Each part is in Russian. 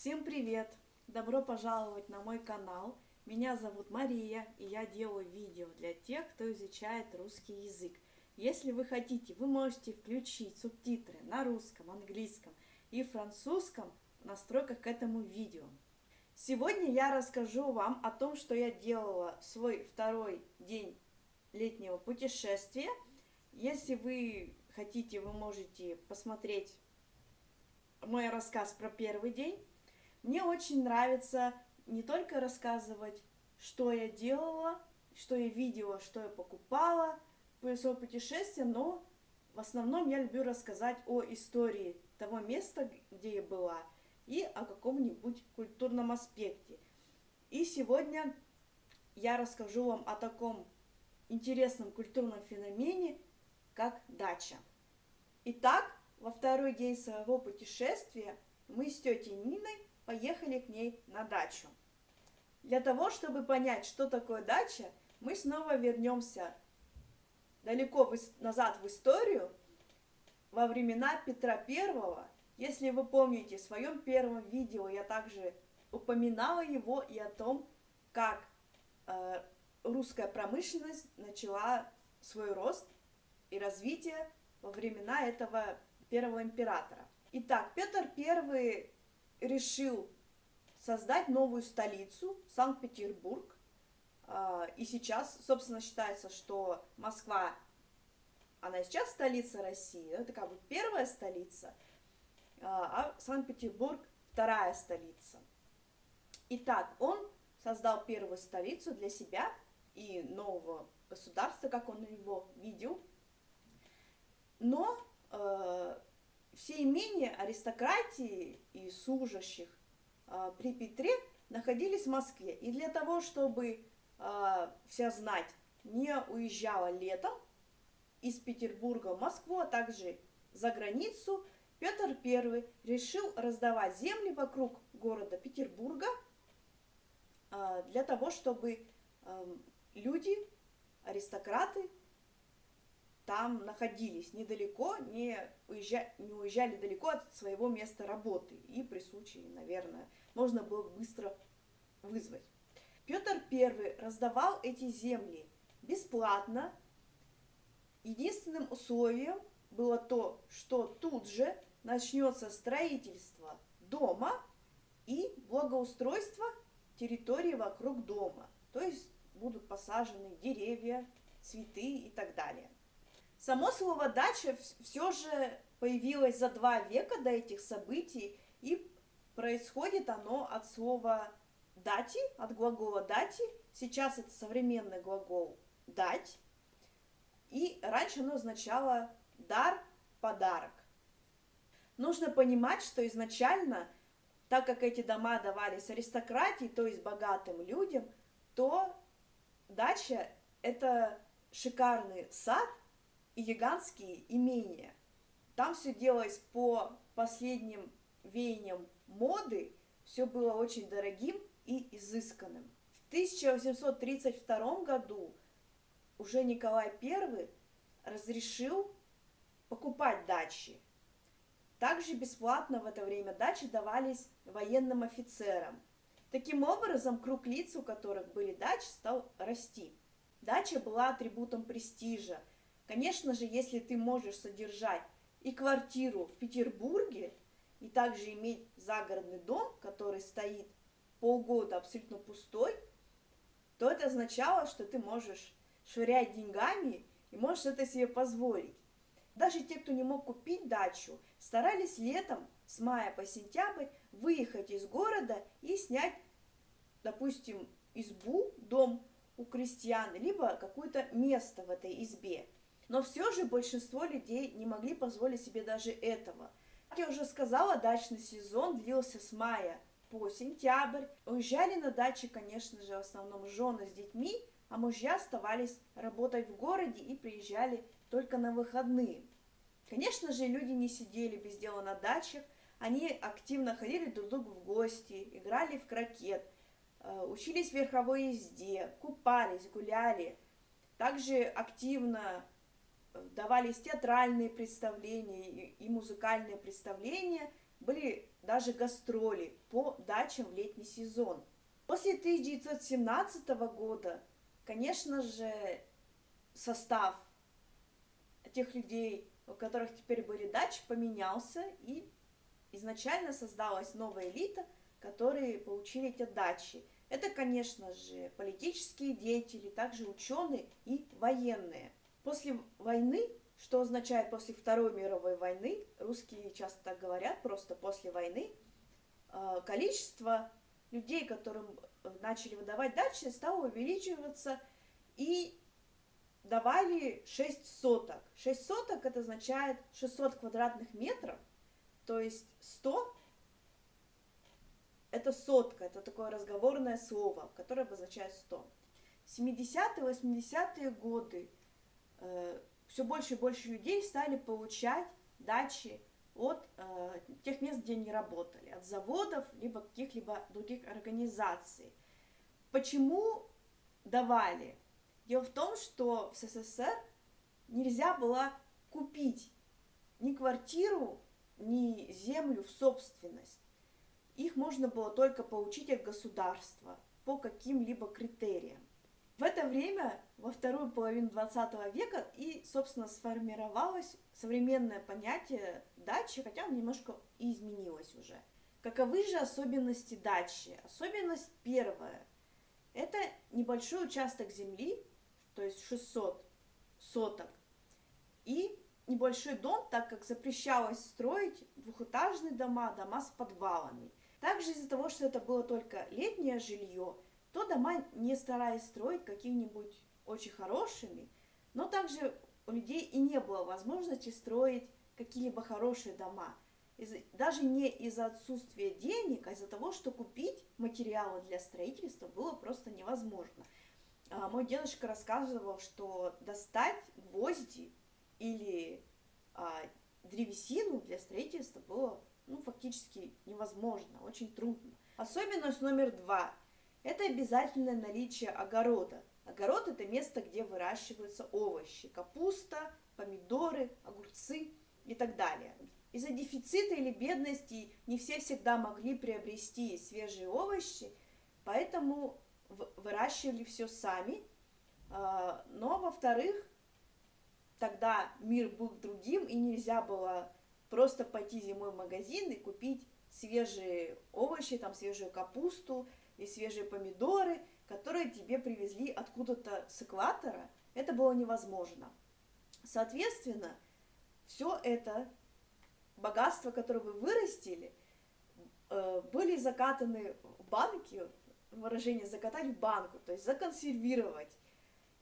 Всем привет! Добро пожаловать на мой канал. Меня зовут Мария, и я делаю видео для тех, кто изучает русский язык. Если вы хотите, вы можете включить субтитры на русском, английском и французском в настройках к этому видео. Сегодня я расскажу вам о том, что я делала в свой второй день летнего путешествия. Если вы хотите, вы можете посмотреть мой рассказ про первый день. Мне очень нравится не только рассказывать, что я делала, что я видела, что я покупала по своему путешествию, но в основном я люблю рассказать о истории того места, где я была, и о каком-нибудь культурном аспекте. И сегодня я расскажу вам о таком интересном культурном феномене, как дача. Итак, во второй день своего путешествия мы с тетей Ниной поехали к ней на дачу. Для того, чтобы понять, что такое дача, мы снова вернемся далеко назад в историю, во времена Петра I. Если вы помните, в своем первом видео я также упоминала его и о том, как русская промышленность начала свой рост и развитие во времена этого первого императора. Итак, Петр I решил создать новую столицу, Санкт-Петербург. И сейчас, собственно, считается, что Москва, она и сейчас столица России, это как бы первая столица, а Санкт-Петербург вторая столица. Итак, он создал первую столицу для себя и нового государства, как он его видел. Но все имения аристократии и служащих при Петре находились в Москве. И для того, чтобы вся знать не уезжала летом из Петербурга в Москву, а также за границу, Петр I решил раздавать земли вокруг города Петербурга для того, чтобы люди, аристократы, там находились недалеко, не уезжали далеко от своего места работы. И при случае, наверное, можно было быстро вызвать. Петр I раздавал эти земли бесплатно. Единственным условием было то, что тут же начнется строительство дома и благоустройство территории вокруг дома. То есть будут посажены деревья, цветы и так далее. Само слово «дача» все же появилось за 2 века до этих событий, и происходит оно от слова «дати», от глагола «дати». Сейчас это современный глагол «дать», и раньше оно означало «дар», «подарок». Нужно понимать, что изначально, так как эти дома давались аристократии, то есть богатым людям, то дача – это шикарный сад и гигантские имения. Там все делалось по последним веяниям моды, все было очень дорогим и изысканным. В 1832 году уже Николай I разрешил покупать дачи. Также бесплатно в это время дачи давались военным офицерам. Таким образом, круг лиц, у которых были дачи, стал расти. Дача была атрибутом престижа. Конечно же, если ты можешь содержать и квартиру в Петербурге, и также иметь загородный дом, который стоит полгода абсолютно пустой, то это означало, что ты можешь швырять деньгами и можешь это себе позволить. Даже те, кто не мог купить дачу, старались летом с мая по сентябрь выехать из города и снять, допустим, избу, дом у крестьян, либо какое-то место в этой избе. Но все же большинство людей не могли позволить себе даже этого. Как я уже сказала, дачный сезон длился с мая по сентябрь. Уезжали на дачи, конечно же, в основном жены с детьми, а мужья оставались работать в городе и приезжали только на выходные. Конечно же, люди не сидели без дела на дачах, они активно ходили друг к другу в гости, играли в крокет, учились верховой езде, купались, гуляли. Также активно давались театральные представления и музыкальные представления, были даже гастроли по дачам в летний сезон. После 1917 года, конечно же, состав тех людей, у которых теперь были дачи, поменялся, и изначально создалась новая элита, которые получили эти дачи. Это, конечно же, политические деятели, также ученые и военные. После войны, что означает после Второй мировой войны, русские часто так говорят, просто после войны, количество людей, которым начали выдавать дачи, стало увеличиваться, и давали 6 соток. 6 соток это означает 600 квадратных метров, то есть 100 это сотка, это такое разговорное слово, которое обозначает 100. 70-е, 80-е годы все больше и больше людей стали получать дачи от тех мест, где они работали, от заводов, либо каких-либо других организаций. Почему давали? Дело в том, что в СССР нельзя было купить ни квартиру, ни землю в собственность. Их можно было только получить от государства по каким-либо критериям. В это время, во вторую половину 20 века, и, собственно, сформировалось современное понятие дачи, хотя оно немножко и изменилось уже. Каковы же особенности дачи? Особенность первая. Это небольшой участок земли, то есть 600 соток, и небольшой дом, так как запрещалось строить двухэтажные дома, дома с подвалами. Также из-за того, что это было только летнее жилье, то дома не старались строить какими-нибудь очень хорошими, но также у людей и не было возможности строить какие-либо хорошие дома. Даже не из-за отсутствия денег, а из-за того, что купить материалы для строительства было просто невозможно. Мой дедушка рассказывал, что достать гвозди или древесину для строительства было фактически невозможно, очень трудно. Особенность номер 2 – это обязательное наличие огорода. Огород – это место, где выращиваются овощи, капуста, помидоры, огурцы и так далее. Из-за дефицита или бедности не все всегда могли приобрести свежие овощи, поэтому выращивали все сами. Но, во-вторых, тогда мир был другим, и нельзя было просто пойти зимой в магазин и купить свежие овощи, там свежую капусту и свежие помидоры, которые тебе привезли откуда-то с экватора. Это было невозможно. Соответственно, все это богатство, которое вы вырастили, были закатаны в банки, выражение закатать в банку, то есть законсервировать.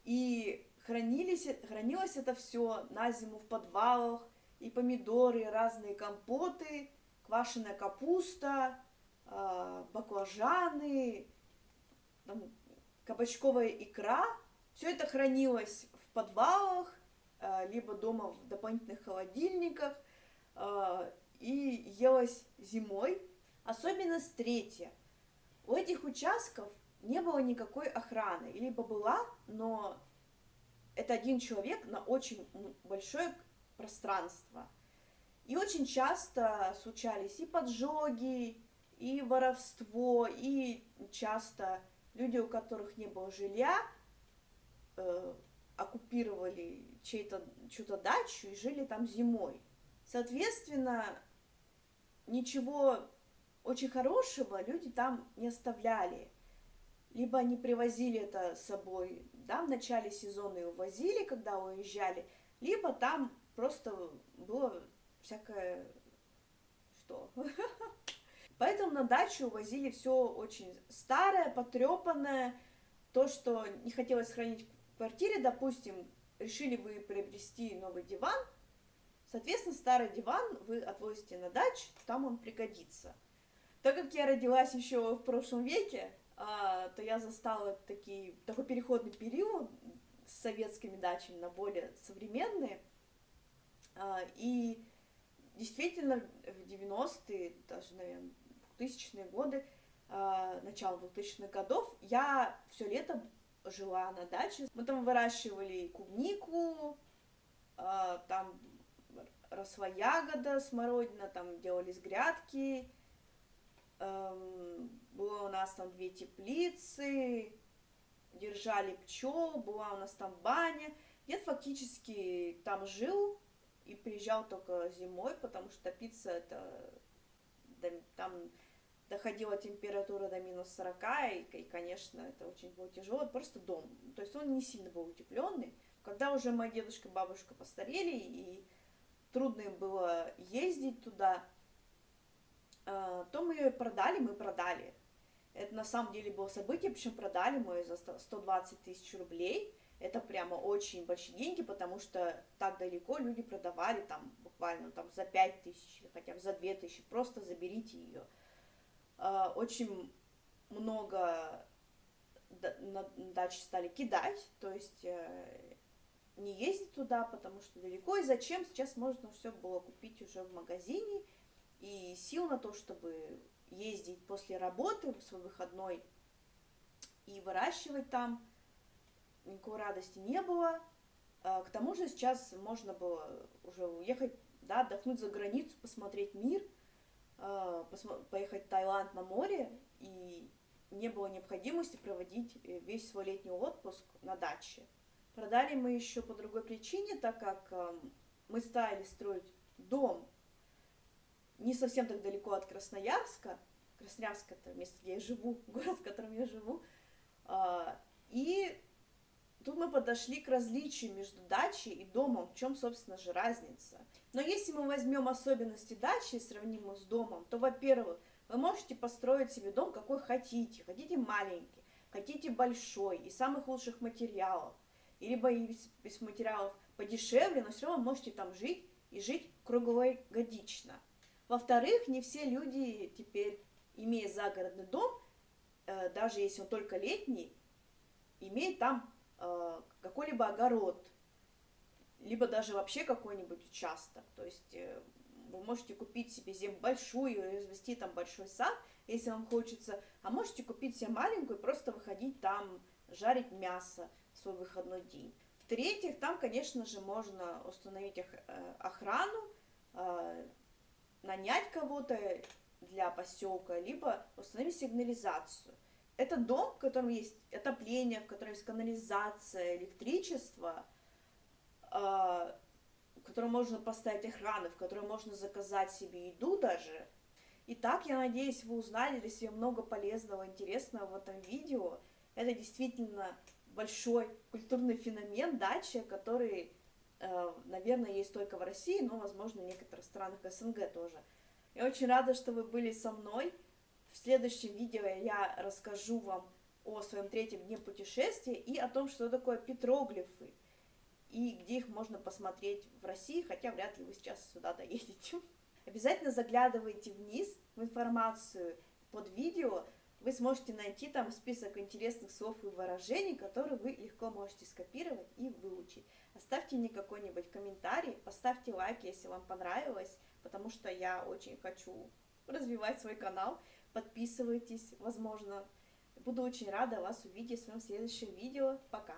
И хранилось это все на зиму в подвалах, и помидоры, и разные компоты, квашеная капуста, баклажаны, кабачковая икра. Все это хранилось в подвалах, либо дома в дополнительных холодильниках, и елось зимой. Особенность третья. У этих участков не было никакой охраны, либо была, но это один человек на очень большое пространство. И очень часто случались и поджоги, и воровство, и часто люди, у которых не было жилья, оккупировали чью-то дачу и жили там зимой. Соответственно, ничего очень хорошего люди там не оставляли. Либо они привозили это с собой, в начале сезона и увозили, когда уезжали, либо там просто было всякое что. Поэтому на дачу увозили все очень старое, потрепанное, то, что не хотелось хранить в квартире, допустим, решили вы приобрести новый диван, соответственно, старый диван вы отвозите на дачу, там он пригодится. Так как я родилась еще в прошлом веке, то я застала такой переходный период с советскими дачами на более современные. И действительно в 90-е, даже, наверное, 2000-е годы, начало 2000-х годов, я все лето жила на даче. Мы там выращивали клубнику, там росла ягода, смородина, там делались грядки, было у нас там 2 теплицы, держали пчел, была у нас там баня. Дед фактически там жил и приезжал только зимой, потому что топиться это там доходила температура до -40, и, конечно, это очень было тяжело, просто дом. То есть он не сильно был утепленный. Когда уже мои дедушка и бабушка постарели, и трудно им было ездить туда, то мы ее продали. Это на самом деле было событие, причем продали мы ее за 120 тысяч рублей. Это прямо очень большие деньги, потому что так далеко люди продавали там буквально там за 5 тысяч или хотя бы за 2 тысячи. Просто заберите ее. Очень много на даче стали кидать, то есть не ездить туда, потому что далеко. И зачем? Сейчас можно все было купить уже в магазине. И сил на то, чтобы ездить после работы в свой выходной и выращивать там, никакой радости не было. К тому же сейчас можно было уже уехать, да, отдохнуть за границу, посмотреть мир, поехать в Таиланд на море, и не было необходимости проводить весь свой летний отпуск на даче. Продали мы еще по другой причине, так как мы стали строить дом не совсем так далеко от Красноярска. Красноярск — это место, где я живу, город, в котором я живу. И тут мы подошли к различию между дачей и домом, в чем, собственно же, разница. Но если мы возьмем особенности дачи и сравним их с домом, то, во-первых, вы можете построить себе дом какой хотите. Хотите маленький, хотите большой, из самых лучших материалов, либо из материалов подешевле, но все равно можете там жить и жить круглогодично. Во-вторых, не все люди теперь, имея загородный дом, даже если он только летний, имеет там какой-либо огород, либо даже вообще какой-нибудь участок. То есть вы можете купить себе землю большую и развести там большой сад, если вам хочется, а можете купить себе маленькую и просто выходить там жарить мясо в свой выходной день. В-третьих, там, конечно же, можно установить охрану, нанять кого-то для поселка, либо установить сигнализацию. Это дом, в котором есть отопление, в котором есть канализация, электричество, в котором можно поставить охрану, в котором можно заказать себе еду даже. Итак, я надеюсь, вы узнали для себя много полезного, интересного в этом видео. Это действительно большой культурный феномен дача, который, наверное, есть только в России, но, возможно, в некоторых странах СНГ тоже. Я очень рада, что вы были со мной. В следующем видео я расскажу вам о своем 3-м дне путешествия и о том, что такое петроглифы, и где их можно посмотреть в России, хотя вряд ли вы сейчас сюда доедете. Обязательно заглядывайте вниз в информацию под видео, вы сможете найти там список интересных слов и выражений, которые вы легко можете скопировать и выучить. Оставьте мне какой-нибудь комментарий, поставьте лайк, если вам понравилось, потому что я очень хочу развивать свой канал. Подписывайтесь, возможно. Буду очень рада вас увидеть в своем следующем видео. Пока!